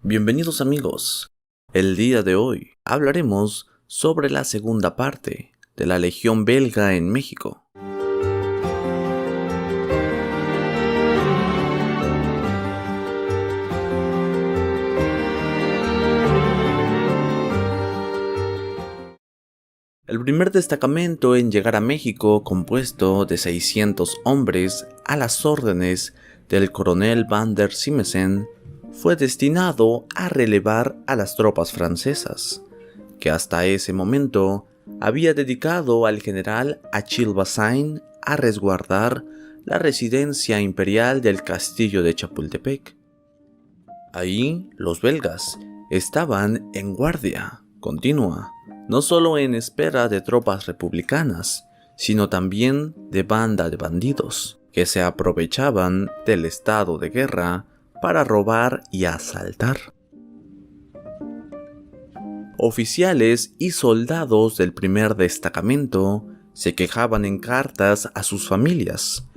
Bienvenidos amigos, el día de hoy hablaremos sobre la segunda parte de la Legión Belga en México. El primer destacamento en llegar a México, compuesto de 600 hombres a las órdenes del coronel Van der Simessen, fue destinado a relevar a las tropas francesas, que hasta ese momento había dedicado al general Achille Bazaine a resguardar la residencia imperial del castillo de Chapultepec. Ahí los belgas estaban en guardia continua, no solo en espera de tropas republicanas, sino también de banda de bandidos que se aprovechaban del estado de guerra para robar y asaltar. Oficiales y soldados del primer destacamento se quejaban en cartas a sus familias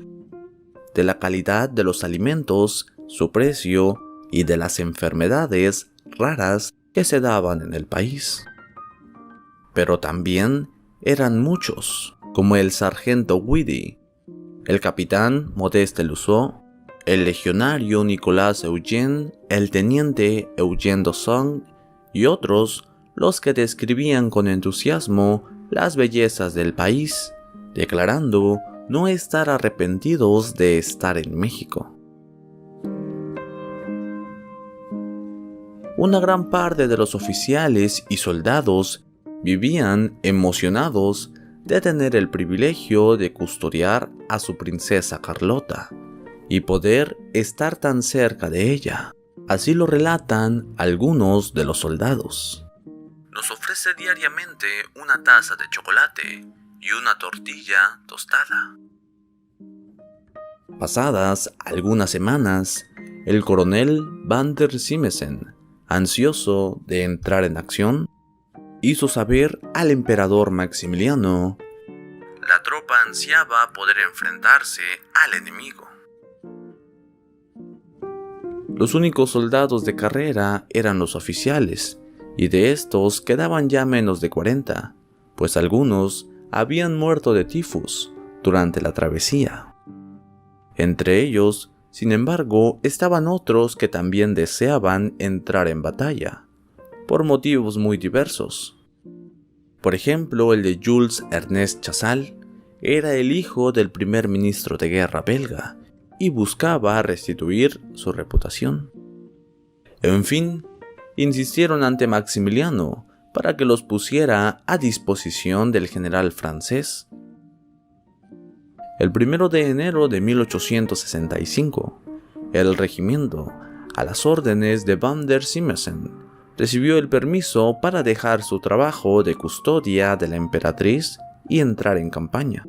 de la calidad de los alimentos, su precio y de las enfermedades raras que se daban en el país. Pero también eran muchos, como el sargento Guidi, el capitán Modeste Lusseau, el legionario Nicolas Eugène, el teniente Eugène Dosson y otros los que describían con entusiasmo las bellezas del país, declarando no estar arrepentidos de estar en México. Una gran parte de los oficiales y soldados vivían emocionados de tener el privilegio de custodiar a su princesa Carlota y poder estar tan cerca de ella. Así lo relatan algunos de los soldados. Nos ofrece diariamente una taza de chocolate y una tortilla tostada. Pasadas algunas semanas, el coronel Van der Simessen, ansioso de entrar en acción, hizo saber al emperador Maximiliano: la tropa ansiaba poder enfrentarse al enemigo. Los únicos soldados de carrera eran los oficiales, y de estos quedaban ya menos de 40, pues algunos habían muerto de tifus durante la travesía. Entre ellos, sin embargo, estaban otros que también deseaban entrar en batalla, por motivos muy diversos. Por ejemplo, el de Jules Ernest Chazal era el hijo del primer ministro de guerra belga y buscaba restituir su reputación. En fin, insistieron ante Maximiliano para que los pusiera a disposición del general francés. El 1 de enero de 1865, el regimiento, a las órdenes de Van der Simessen, recibió el permiso para dejar su trabajo de custodia de la emperatriz y entrar en campaña.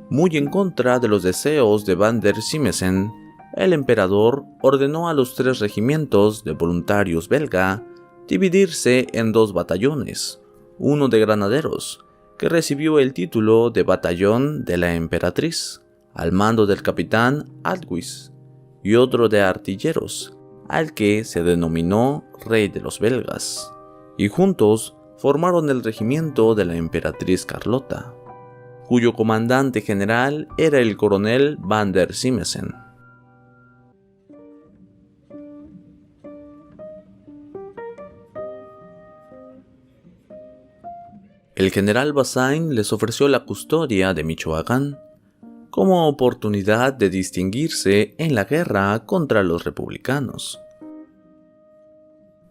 Muy en contra de los deseos de Van der Simessen, el emperador ordenó a los 3 regimientos de voluntarios belga dividirse en 2 batallones, uno de granaderos, que recibió el título de Batallón de la Emperatriz, al mando del capitán Althuis, y otro de artilleros, al que se denominó Rey de los Belgas, y juntos formaron el regimiento de la Emperatriz Carlota, cuyo comandante general era el coronel Van der Simessen. El general Bazaine les ofreció la custodia de Michoacán como oportunidad de distinguirse en la guerra contra los republicanos.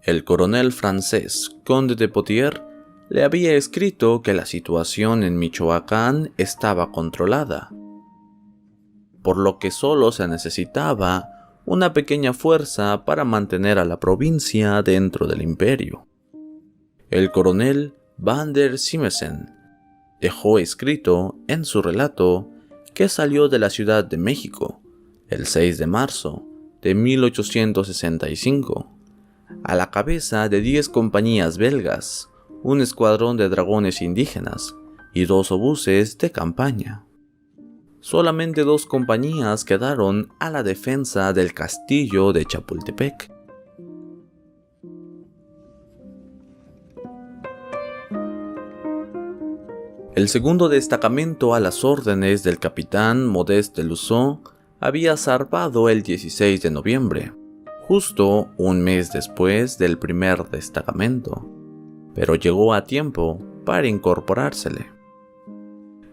El coronel francés Conde de Poitiers le había escrito que la situación en Michoacán estaba controlada, por lo que solo se necesitaba una pequeña fuerza para mantener a la provincia dentro del imperio. El coronel Van der Simessen dejó escrito en su relato que salió de la Ciudad de México el 6 de marzo de 1865 a la cabeza de 10 compañías belgas, un escuadrón de dragones indígenas y 2 obuses de campaña. solamente 2 compañías quedaron a la defensa del castillo de Chapultepec. El segundo destacamento a las órdenes del capitán Modeste Lusseau había zarpado el 16 de noviembre, justo un mes después del primer destacamento, pero llegó a tiempo para incorporársele.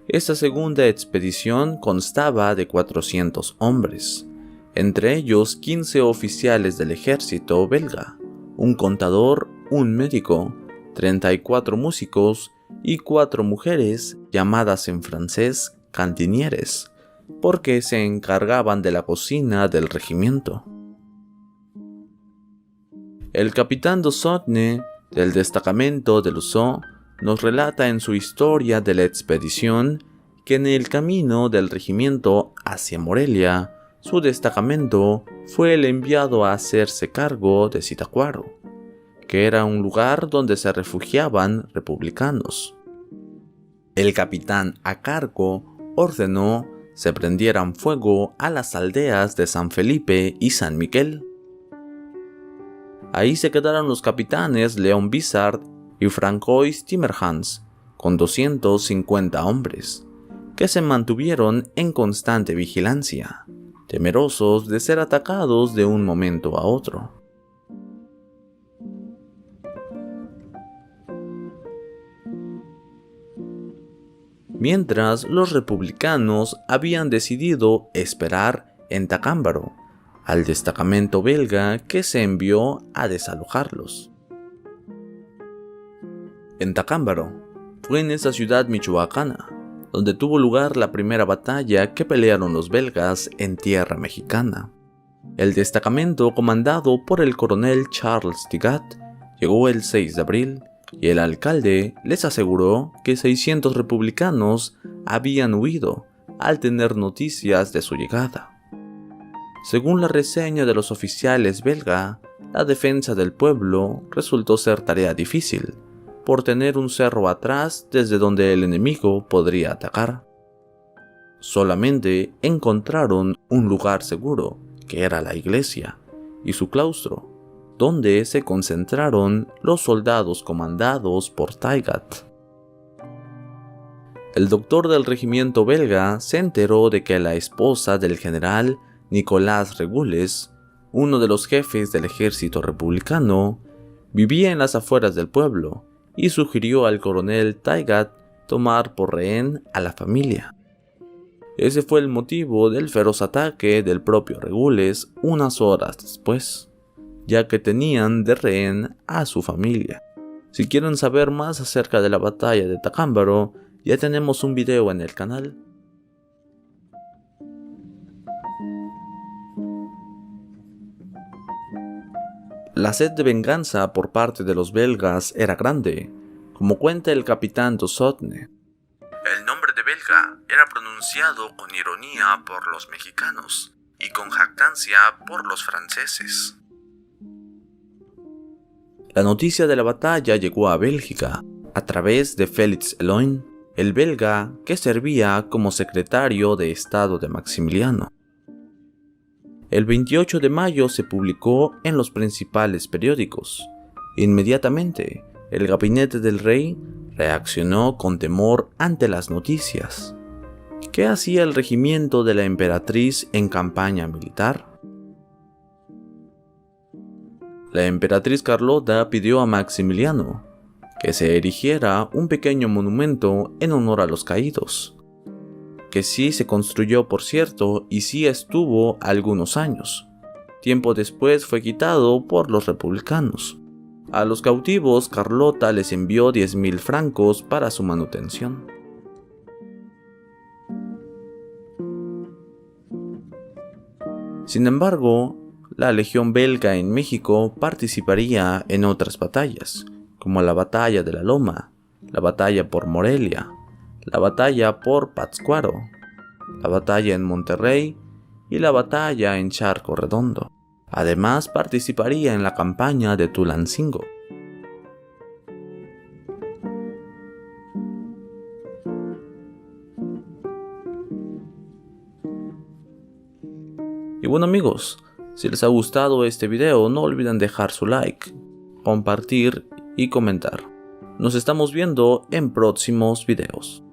Esta segunda expedición constaba de 400 hombres, entre ellos 15 oficiales del ejército belga, un contador, un médico, 34 músicos y 4 mujeres llamadas en francés cantinieres, porque se encargaban de la cocina del regimiento. El capitán Dosotne, del destacamento de Lusseau, nos relata en su historia de la expedición que en el camino del regimiento hacia Morelia, su destacamento fue el enviado a hacerse cargo de Zitácuaro, que era un lugar donde se refugiaban republicanos. El capitán a cargo ordenó se prendieran fuego a las aldeas de San Felipe y San Miguel. Ahí se quedaron los capitanes Leon Bizard y Francois Timmerhans, con 250 hombres, que se mantuvieron en constante vigilancia, temerosos de ser atacados de un momento a otro. Mientras los republicanos habían decidido esperar en Tacámbaro al destacamento belga que se envió a desalojarlos. En Tacámbaro fue en esa ciudad michoacana donde tuvo lugar la primera batalla que pelearon los belgas en tierra mexicana. El destacamento comandado por el coronel Charles Tigat llegó el 6 de abril y el alcalde les aseguró que 600 republicanos habían huido al tener noticias de su llegada. Según la reseña de los oficiales belga, la defensa del pueblo resultó ser tarea difícil, por tener un cerro atrás desde donde el enemigo podría atacar. Solamente encontraron un lugar seguro, que era la iglesia, y su claustro, donde se concentraron los soldados comandados por Taigat. El doctor del regimiento belga se enteró de que la esposa del general Nicolás Regules, uno de los jefes del ejército republicano, vivía en las afueras del pueblo y sugirió al coronel Taigat tomar por rehén a la familia. Ese fue el motivo del feroz ataque del propio Regules unas horas después, ya que tenían de rehén a su familia. Si quieren saber más acerca de la batalla de Tacámbaro, ya tenemos un video en el canal. La sed de venganza por parte de los belgas era grande, como cuenta el capitán Dosotne. El nombre de belga era pronunciado con ironía por los mexicanos y con jactancia por los franceses. La noticia de la batalla llegó a Bélgica a través de Félix Eloin, el belga que servía como secretario de Estado de Maximiliano. El 28 de mayo se publicó en los principales periódicos. Inmediatamente, el gabinete del rey reaccionó con temor ante las noticias. ¿Qué hacía el regimiento de la emperatriz en campaña militar? La emperatriz Carlota pidió a Maximiliano que se erigiera un pequeño monumento en honor a los caídos, que sí se construyó, por cierto, y sí estuvo algunos años. Tiempo después fue quitado por los republicanos. A los cautivos Carlota les envió 10.000 francos para su manutención. Sin embargo, la legión belga en México participaría en otras batallas, como la batalla de la Loma, la batalla por Morelia, la batalla por Pátzcuaro, la batalla en Monterrey y la batalla en Charco Redondo. Además, participaría en la campaña de Tulancingo. Y bueno amigos, si les ha gustado este video no olviden dejar su like, compartir y comentar. Nos estamos viendo en próximos videos.